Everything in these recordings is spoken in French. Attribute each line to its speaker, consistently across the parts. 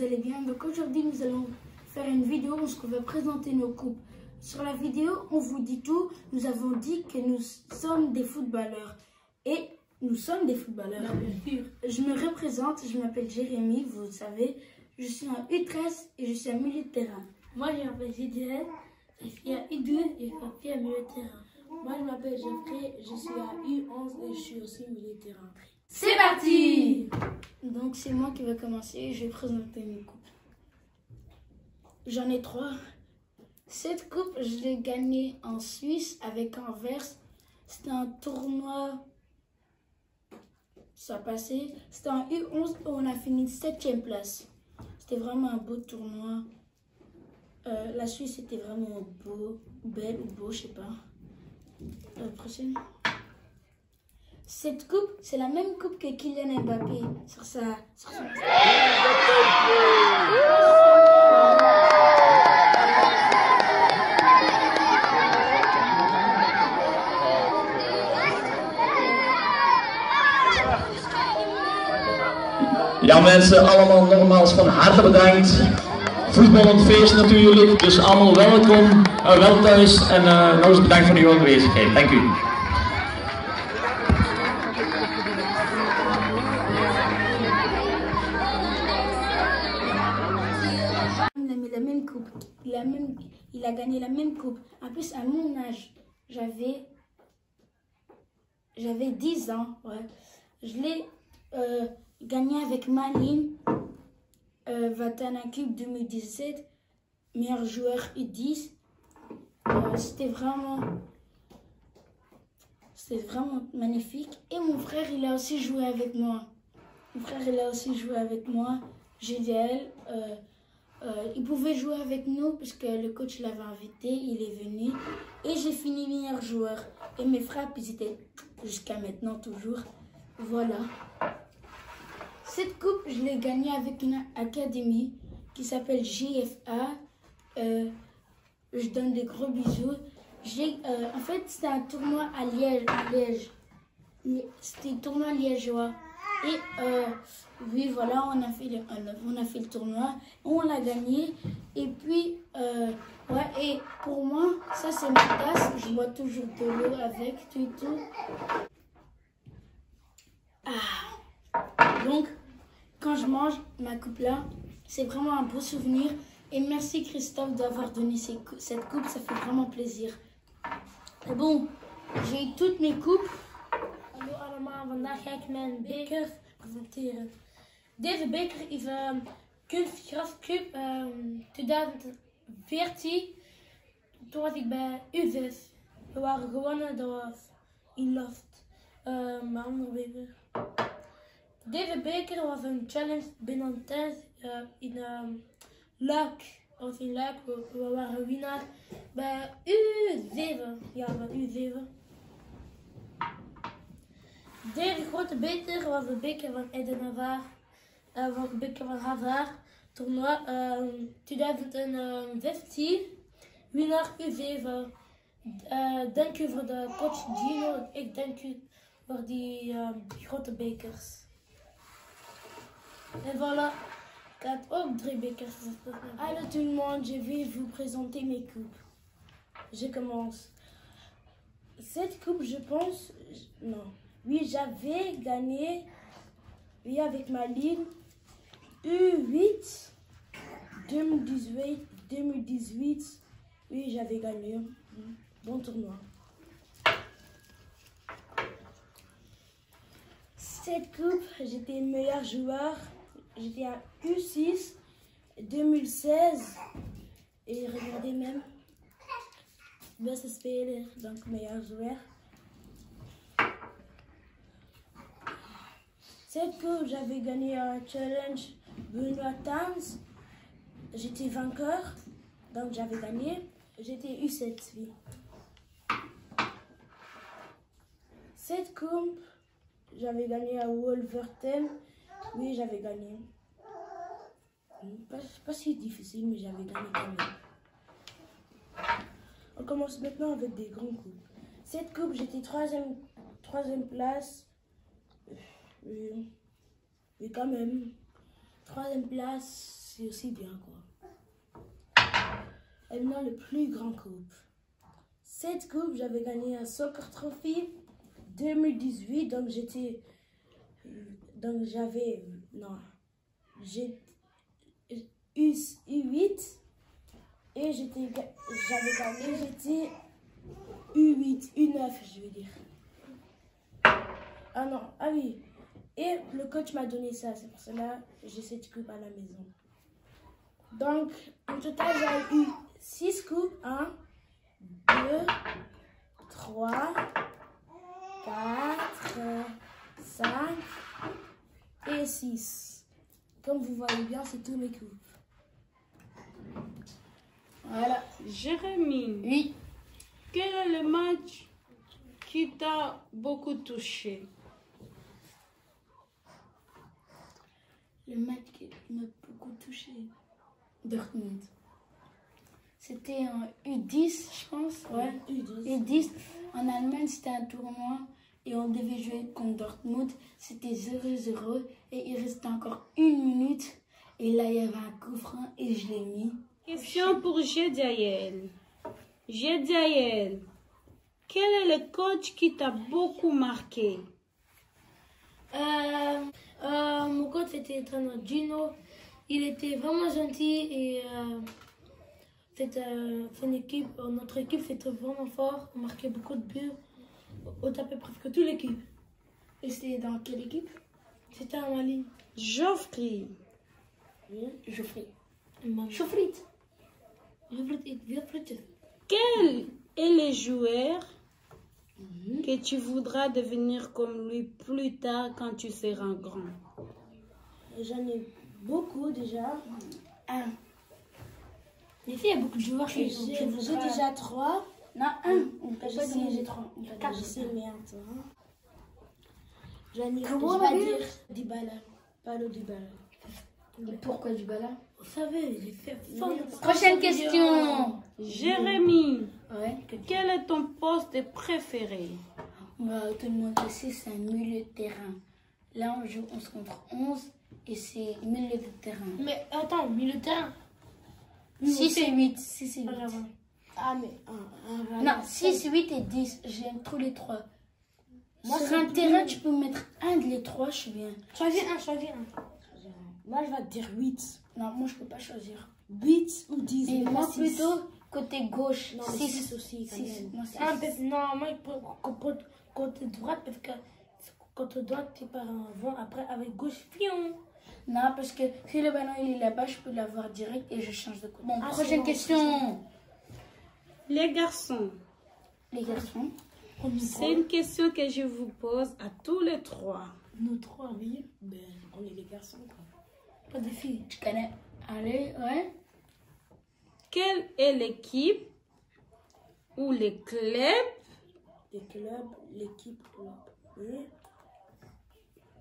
Speaker 1: allez bien. Donc aujourd'hui, nous allons faire une vidéo où on va présenter nos coupes. Sur la vidéo, on vous dit tout. Nous avons dit que nous sommes des footballeurs. Et nous sommes des footballeurs. Je me représente, je m'appelle Jérémy, vous le savez. Je suis en U13 et je suis un milieu de terrain.
Speaker 2: Moi, je m'appelle JDL, je suis à U2 et je suis à milieu de terrain. Moi, je m'appelle Geoffrey, je suis à U11 et je suis aussi milieu de terrain.
Speaker 1: C'est parti! Donc, c'est moi qui vais commencer. Je vais présenter mes coupes. J'en ai 3. Cette coupe, je l'ai gagnée en Suisse avec Anvers. C'était un tournoi. Ça passait. C'était en U11 où on a fini 7e place. C'était vraiment un beau tournoi. La Suisse était vraiment belle ou beau, je sais pas. Prochaine. Cette coupe, c'est la même coupe que Kylian Mbappé sur son...
Speaker 3: Ja mensen, allemaal nogmaals van harte bedankt. Voetballend feest natuurlijk, dus allemaal welkom, wel thuis en nog eens bedankt voor uw aanwezigheid. Dank u.
Speaker 1: La même coupe, il a gagné la même coupe. En plus, à mon âge, j'avais 10 ans. Ouais. Je l'ai gagné avec Malin Vatana Cup 2017, meilleur joueur U10. C'était vraiment magnifique. Et mon frère, il a aussi joué avec moi. GDL. Il pouvait jouer avec nous parce que le coach l'avait invité, il est venu. Et j'ai fini meilleur joueur. Et mes frères, ils étaient jusqu'à maintenant toujours. Voilà. Cette coupe, je l'ai gagnée avec une académie qui s'appelle JFA. Je donne des gros bisous. En fait, c'était un tournoi à Liège. C'était un tournoi liégeois. Et oui, voilà, on a fait le tournoi. On l'a gagné. Et puis, ouais, et pour moi, ça c'est ma tasse. Je bois toujours de l'eau avec, tout et tout. Donc, quand je mange ma coupe là, c'est vraiment un beau souvenir. Et merci Christophe d'avoir donné cette coupe, ça fait vraiment plaisir. Et bon, j'ai eu toutes mes coupes.
Speaker 2: Hallo allemaal, vandaag ga ik mijn beker presenteren. Deze beker is Kunstgras Cup 2014. Toen was ik bij U6. We waren gewonnen, dat was in Loft. Mijn andere beker. Deze beker was een challenge binnen thuis in Luik. Dat was in Luik, we waren winnaar bij U7. Ja, bij U7. Deze grote beker was de beker van Eden Hazard. Was de beker van Hazard. Toernooi 2016. Winnaar U7. Dank u voor de coach Gino. Ik dank u voor die grote bekers. Et voilà, ik had ook 3 bekers.
Speaker 1: Allô tout le monde, je vais vous présenter mes coupes. Je commence. Cette coupe, je pense, non. Oui, j'avais gagné, oui, avec ma ligne U8 2018. Oui, j'avais gagné. Bon tournoi. Cette coupe, j'étais meilleur joueur. J'étais à U6 2016. Et regardez même. Beste speler, donc meilleur joueur. Cette coupe, j'avais gagné un challenge Benoît Tans. J'étais vainqueur, donc j'avais gagné. J'étais U7, oui. Cette coupe, j'avais gagné à Wolverhampton. Oui, j'avais gagné. Pas si difficile, mais j'avais gagné quand même. On commence maintenant avec des grandes coupes. Cette coupe, j'étais troisième place. Oui, quand même. 3e place,
Speaker 2: c'est aussi bien, quoi. Et maintenant, le plus grand coupe. Cette coupe, j'avais gagné un Soccer Trophy 2018, donc j'étais... Donc j'avais... Non. J'ai U8 et j'avais gagné, j'étais U8, U9, je veux dire. Ah non, ah oui. Et le coach m'a donné ça, c'est pour cela que j'ai cette coupe à la maison. Donc, en total, j'ai eu 6 coupes. 1, 2, 3, 4, 5 et 6. Comme vous voyez bien, c'est tous mes coupes.
Speaker 1: Voilà.
Speaker 4: Jérémy,
Speaker 1: Oui.
Speaker 4: quel est le match qui t'a beaucoup touché?
Speaker 1: Le match qui m'a beaucoup touché. Dortmund. C'était en U10, je pense. Ouais, U10. En Allemagne, c'était un tournoi et on devait jouer contre Dortmund. C'était 0-0 et il restait encore 1 minute. Et là, il y avait un coup franc et je l'ai mis.
Speaker 4: Question pour Jediael. Jediael, quel est le coach qui t'a beaucoup marqué?
Speaker 2: Mon coach était entraîneur Gino. Il était vraiment gentil et notre équipe c'était vraiment fort. On marquait beaucoup de buts. On tapait presque toute l'équipe.
Speaker 1: Et c'était dans quelle équipe?
Speaker 2: C'était à Mali.
Speaker 4: Geoffrey,
Speaker 1: Geoffrey.
Speaker 2: Chauffrit.
Speaker 4: quel est le joueur que tu voudras devenir comme lui plus tard quand tu seras grand?
Speaker 2: J'en ai beaucoup déjà.
Speaker 1: Les filles, il y a beaucoup de joueurs
Speaker 2: J'ai déjà 3.
Speaker 1: Non, on peut pas dire j'ai 3.
Speaker 2: Je sais, merde.
Speaker 1: Comment
Speaker 2: je vais
Speaker 1: on
Speaker 2: dire Dybala. Paulo Dybala.
Speaker 1: Pourquoi Dybala?
Speaker 2: Vous savez, j'ai fait fort.
Speaker 1: Prochaine question.
Speaker 4: Jérémy,
Speaker 1: Ouais.
Speaker 4: quel est ton poste préféré?
Speaker 1: Bah, tout le monde le sait, c'est un milieu de terrain. Là, on joue 11 contre 11 et c'est milieu de terrain.
Speaker 2: Mais attends, milieu de terrain.
Speaker 1: 6 et 8. 6 et 8.
Speaker 2: Ah, mais
Speaker 1: Non, 6, 8 et 10. J'aime tous les 3.
Speaker 2: Moi,
Speaker 1: Sur
Speaker 2: c'est
Speaker 1: un
Speaker 2: plus-
Speaker 1: terrain, tu peux mettre un des 3, je suis bien.
Speaker 2: Choisis un. Moi, je vais te dire 8.
Speaker 1: Non, moi, je peux pas choisir.
Speaker 2: 8 ou 10.
Speaker 1: Et
Speaker 2: mais
Speaker 1: moi,
Speaker 2: pas 6.
Speaker 1: plutôt, côté gauche.
Speaker 2: Non, mais 6 aussi, quand
Speaker 1: 6.
Speaker 2: même.
Speaker 1: Moi, 6.
Speaker 2: Non, moi, côté droite, parce que côté droite, tu pars en avant, après, avec gauche, fion.
Speaker 1: Non, parce que si le ballon il est là-bas, je peux l'avoir direct et je change de côté. Bon,
Speaker 2: Ah,
Speaker 1: prochaine
Speaker 2: c'est bon,
Speaker 1: question.
Speaker 4: Les garçons,
Speaker 1: Les garçons.
Speaker 4: c'est une question que je vous pose à tous les 3.
Speaker 2: Nous 3, oui. Ben, on est des garçons, quoi. Pas des filles.
Speaker 1: Tu connais? Allez, ouais.
Speaker 4: Quelle est l'équipe ou les clubs
Speaker 2: Les clubs, l'équipe, oui.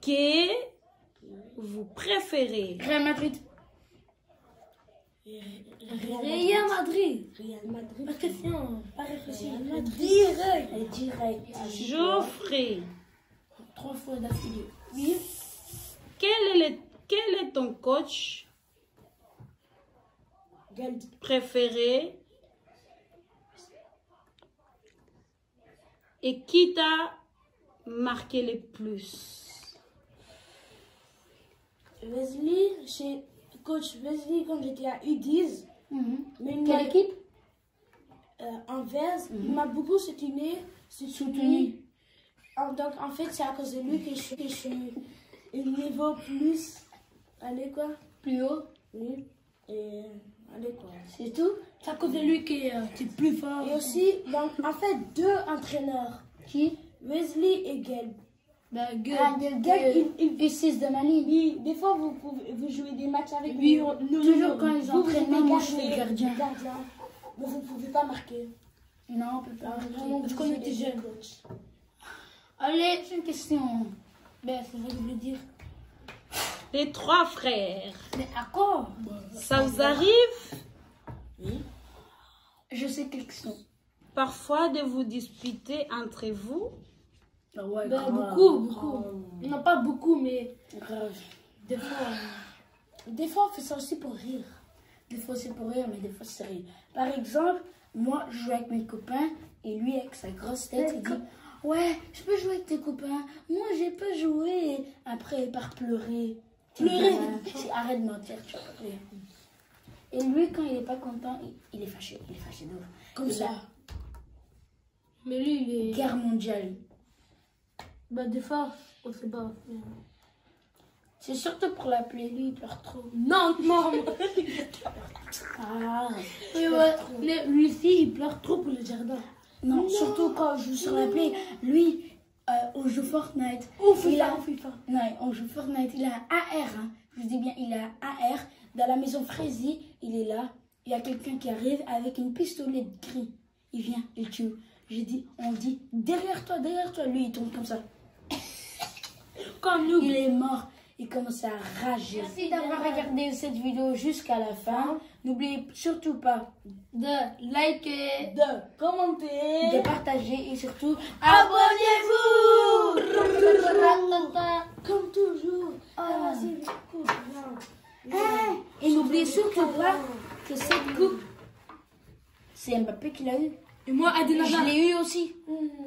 Speaker 4: que vous préférez?
Speaker 1: Real Madrid.
Speaker 2: Real Madrid. Parce que sinon, pas réfléchir.
Speaker 1: Real Madrid.
Speaker 2: Direct.
Speaker 1: Et direct.
Speaker 4: Geoffrey,
Speaker 1: 3 fois d'affilée. Oui.
Speaker 4: quel est ton coach préféré et qui t'a marqué le plus?
Speaker 2: Wesley, chez coach Wesley, quand j'étais à U10, mais il
Speaker 1: Quelle
Speaker 2: m'a-
Speaker 1: équipe?
Speaker 2: Anvers, il m'a beaucoup soutenu. Donc en fait, c'est à cause de lui que je suis un niveau plus. Allez quoi?
Speaker 1: Plus haut.
Speaker 2: Oui. Et allez quoi?
Speaker 1: C'est tout?
Speaker 2: C'est à cause de lui que tu es plus fort. Et aussi, donc en fait, 2 entraîneurs.
Speaker 1: Qui?
Speaker 2: Wesley et Gelb.
Speaker 1: Bah,
Speaker 2: Gelb, il
Speaker 1: U6 de Mali.
Speaker 2: oui, des fois vous jouez des matchs avec
Speaker 1: Oui,
Speaker 2: nous.
Speaker 1: toujours quand ils
Speaker 2: vous
Speaker 1: entraînent,
Speaker 2: êtes
Speaker 1: moi, je suis
Speaker 2: gardien.
Speaker 1: gardien.
Speaker 2: Mais vous ne pouvez pas marquer.
Speaker 1: Non, on peut pas.
Speaker 2: Parce qu'on était jeunes.
Speaker 1: Allez, c'est une question.
Speaker 2: Ben, c'est ça que je voulais dire.
Speaker 4: Les 3 frères,
Speaker 1: Mais à quoi?
Speaker 4: ça vous arrive
Speaker 1: Je sais quelle question.
Speaker 4: parfois de vous disputer entre vous?
Speaker 1: Ah ouais,
Speaker 2: Ben, beaucoup. Non, pas beaucoup, mais
Speaker 1: Grave.
Speaker 2: des fois.
Speaker 1: Des fois, on fait ça aussi pour rire. Des fois, c'est pour rire, mais des fois, c'est sérieux. Par exemple, moi, je joue avec mes copains et lui, avec sa grosse tête, il dit « Ouais, je peux jouer avec tes copains. Moi, j'ai pas joué. » Après, il part pleurer. Pleurer. Arrête de mentir, tu vas pleurer. Et lui, quand il est pas content, il est fâché. Il est fâché d'où?
Speaker 2: Comme ça. Mais lui, il est...
Speaker 1: Guerre mondiale.
Speaker 2: Bah, des fois, on sait pas.
Speaker 1: C'est surtout pour l'appeler. Lui, il pleure trop.
Speaker 2: Non, non.
Speaker 1: Ah,
Speaker 2: Oui, ouais. Mais lui aussi, il pleure trop pour le jardin.
Speaker 1: non, surtout quand je joue sur la play. Lui, on joue Fortnite.
Speaker 2: On
Speaker 1: Il a-
Speaker 2: FIFA.
Speaker 1: Non, on joue Fortnite. Il a un AR. Hein. Je vous dis bien, il a un AR. Dans la maison Frézy, il est là. Il y a quelqu'un qui arrive avec une pistolet gris. Il vient, il tue. On dit, derrière toi. Lui, il tombe comme ça.
Speaker 2: Comme nous.
Speaker 1: Il est mort. Il commence à rager. Merci d'avoir regardé cette vidéo jusqu'à la fin. N'oubliez surtout pas
Speaker 2: De liker,
Speaker 1: de
Speaker 2: commenter,
Speaker 1: de partager et surtout
Speaker 2: abonnez-vous.
Speaker 1: comme toujours.
Speaker 2: Ah, c'est cool.
Speaker 1: Et n'oubliez surtout pas que cette coupe, c'est Mbappé qui l'a eu.
Speaker 2: Et moi, Eden
Speaker 1: Je
Speaker 2: Hazard.
Speaker 1: l'ai eu aussi.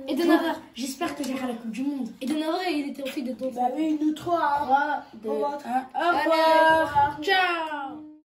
Speaker 2: Eden Hazard.
Speaker 1: J'espère que j'aurai la Coupe du Monde.
Speaker 2: Eden Hazard, il était aussi de ton.
Speaker 1: Bah oui, nous trois. 3, 2, 1. Au
Speaker 2: Allez,
Speaker 1: revoir.
Speaker 2: ciao.